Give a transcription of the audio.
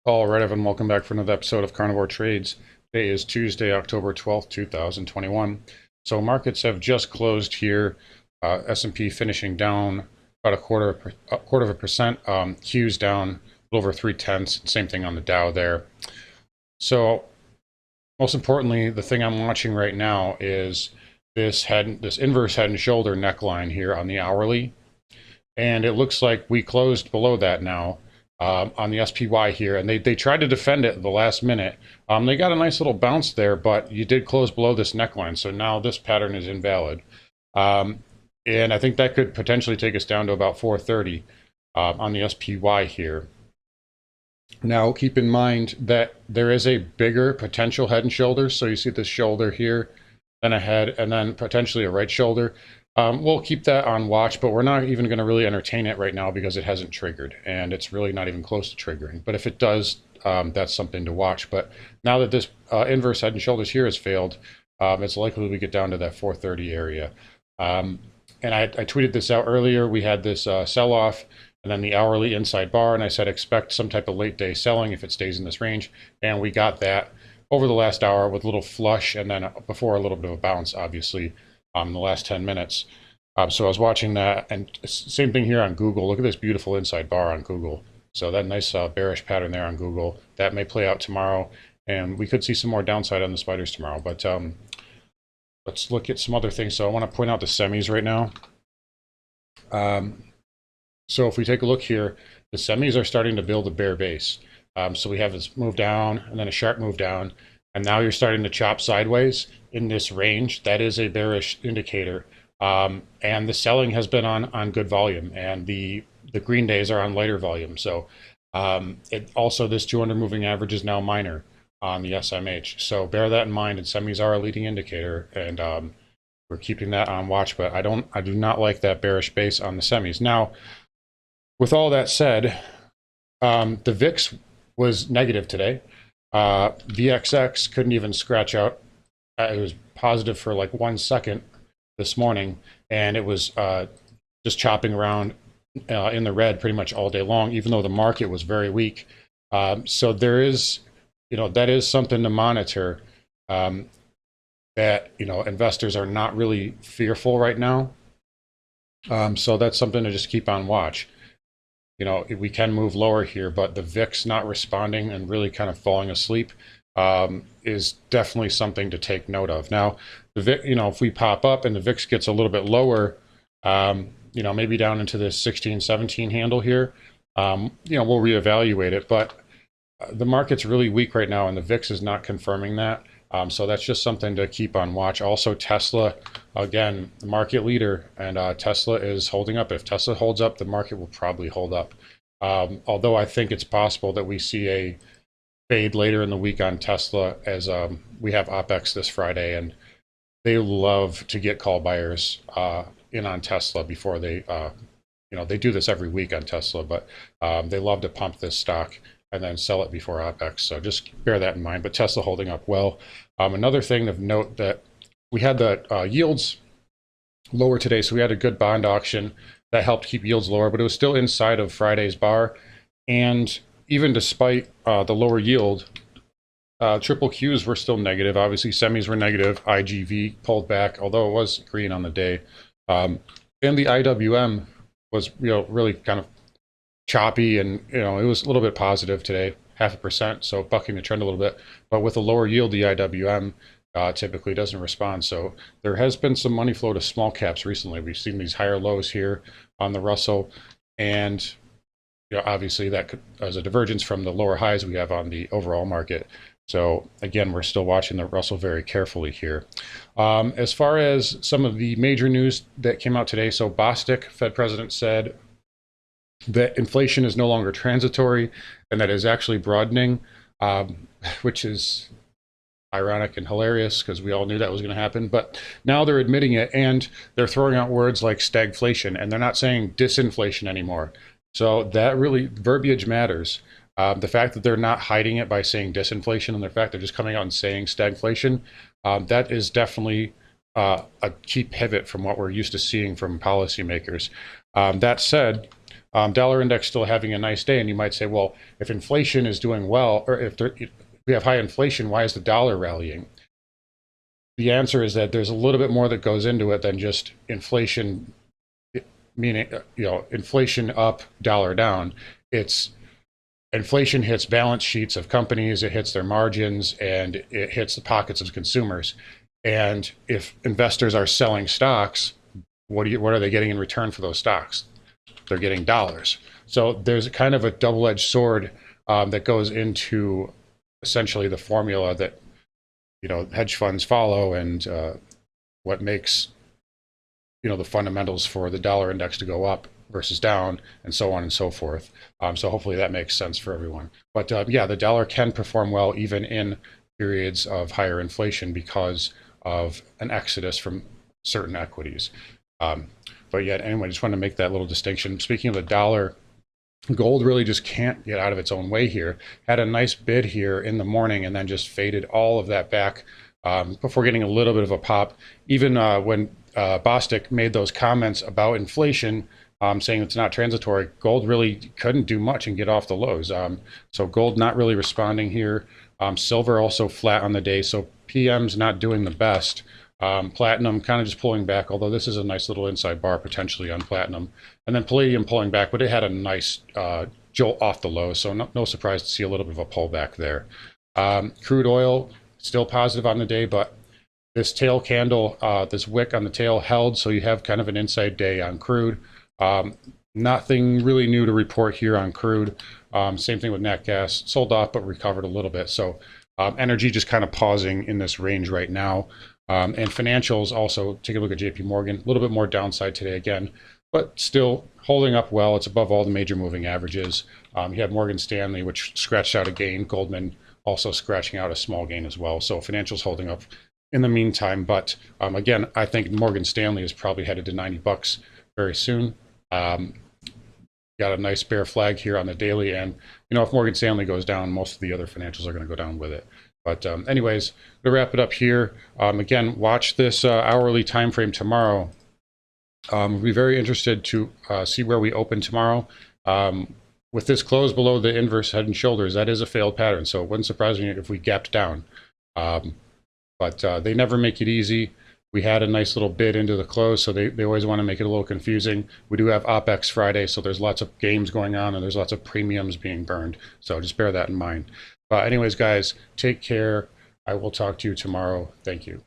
All right, everyone, welcome back for another episode of Carnivore Trades. Today is Tuesday, October 12th, 2021. So markets have just closed here. S&P finishing down about a quarter of a percent. Q's down a little over 3/10. Same thing on the Dow there. So most importantly, the thing I'm watching right now is this inverse head and shoulder neckline here on the hourly. And it looks like we closed below that now. On the SPY here, and they tried to defend it at the last minute. They got a nice little bounce there, but you did close below this neckline, so now this pattern is invalid. And I think that could potentially take us down to about 430 on the SPY here. Now, keep in mind that there is a bigger potential head and shoulders, so you see this shoulder here, then a head, and then potentially a right shoulder. We'll keep that on watch, but we're not even going to really entertain it right now because it hasn't triggered, and it's really not even close to triggering. But if it does, that's something to watch. But now that this inverse head and shoulders here has failed, it's likely we get down to that 430 area. And I tweeted this out earlier. We had this sell-off, and then the hourly inside bar, and I said expect some type of late day selling if it stays in this range, and we got that over the last hour with a little flush, and then before a little bit of a bounce, obviously. In the last 10 minutes. So I was watching that, and same thing here on Google. Look at this beautiful inside bar on Google. So that nice bearish pattern there on Google. That may play out tomorrow, and we could see some more downside on the spiders tomorrow. But let's look at some other things. So I want to point out the semis right now. So if we take a look here, the semis are starting to build a bear base. So we have this move down, and then a sharp move down, and now you're starting to chop sideways in this range. That is a bearish indicator. And the selling has been on good volume, and the green days are on lighter volume. So also this 200 moving average is now minor on the SMH. So bear that in mind, and semis are a leading indicator, and we're keeping that on watch, but I do not like that bearish base on the semis. Now, with all that said, the VIX was negative today. VXX couldn't even scratch out. It was positive for like 1 second this morning, and it was just chopping around in the red pretty much all day long, even though the market was very weak. So there is, that is something to monitor, that, investors are not really fearful right now. So that's something to just keep on watch. We can move lower here, but the VIX not responding and really kind of falling asleep is definitely something to take note of. Now, the VIX, if we pop up and the VIX gets a little bit lower, maybe down into this 16, 17 handle here, we'll reevaluate it. But the market's really weak right now, and the VIX is not confirming that. So that's just something to keep on watch. Also, Tesla, again, the market leader, and Tesla is holding up. If Tesla holds up, the market will probably hold up. Although I think it's possible that we see a fade later in the week on Tesla, as we have OPEX this Friday, and they love to get call buyers in on Tesla before they, they do this every week on Tesla, but they love to pump this stock and then sell it before OPEX. So just bear that in mind. But Tesla holding up well. Another thing of note, that we had the yields lower today, so we had a good bond auction that helped keep yields lower, but it was still inside of Friday's bar. And even despite the lower yield, triple Qs were still negative. Obviously, semis were negative. IGV pulled back, although it was green on the day. And the IWM was really kind of choppy, and it was a little bit positive today, 0.5%, so bucking the trend a little bit. But with a lower yield, the IWM typically doesn't respond. So there has been some money flow to small caps recently. We've seen these higher lows here on the Russell, and obviously that as a divergence from the lower highs we have on the overall market. So again, we're still watching the Russell very carefully here. As far as some of the major news that came out today, so Bostic, Fed president, said that inflation is no longer transitory and that is actually broadening, which is ironic and hilarious because we all knew that was going to happen. But now they're admitting it, and they're throwing out words like stagflation, and they're not saying disinflation anymore. So that really, verbiage matters. The fact that they're not hiding it by saying disinflation, and the fact they're just coming out and saying stagflation, that is definitely a key pivot from what we're used to seeing from policymakers. That said, dollar index still having a nice day. And you might say, well, if inflation is doing well, or if we have high inflation, why is the dollar rallying? The answer is that there's a little bit more that goes into it than just inflation, meaning, inflation up, dollar down. It's inflation hits balance sheets of companies, it hits their margins, and it hits the pockets of consumers. And if investors are selling stocks, what are they getting in return for those stocks? They're getting dollars. So there's kind of a double-edged sword that goes into essentially the formula that hedge funds follow, and what makes the fundamentals for the dollar index to go up versus down, and so on and so forth. So hopefully that makes sense for everyone. But yeah, the dollar can perform well even in periods of higher inflation because of an exodus from certain equities. But yet, anyway, I just want to make that little distinction. Speaking of the dollar, gold really just can't get out of its own way here. Had a nice bid here in the morning and then just faded all of that back before getting a little bit of a pop. Even when Bostic made those comments about inflation, saying it's not transitory, gold really couldn't do much and get off the lows. So gold not really responding here. Silver also flat on the day, so PM's not doing the best. Platinum kind of just pulling back, although this is a nice little inside bar potentially on platinum. And then palladium pulling back, but it had a nice jolt off the low, so no surprise to see a little bit of a pullback there. Crude oil still positive on the day, but this tail candle, this wick on the tail held, so you have kind of an inside day on crude. Nothing really new to report here on crude. Same thing with nat gas, sold off but recovered a little bit. So energy just kind of pausing in this range right now. And financials also, take a look at JP Morgan, a little bit more downside today again, but still holding up well. It's above all the major moving averages. You have Morgan Stanley, which scratched out a gain. Goldman also scratching out a small gain as well. So financials holding up in the meantime. But again, I think Morgan Stanley is probably headed to 90 bucks very soon. Got a nice bear flag here on the daily. And, if Morgan Stanley goes down, most of the other financials are going to go down with it. But anyways, to wrap it up here, again, watch this hourly time frame tomorrow. We'll be very interested to see where we open tomorrow. With this close below the inverse head and shoulders, that is a failed pattern. So it wouldn't surprise me if we gapped down. But they never make it easy. We had a nice little bid into the close, so they always want to make it a little confusing. We do have OPEX Friday, so there's lots of games going on, and there's lots of premiums being burned. So just bear that in mind. Anyways, guys, take care. I will talk to you tomorrow. Thank you.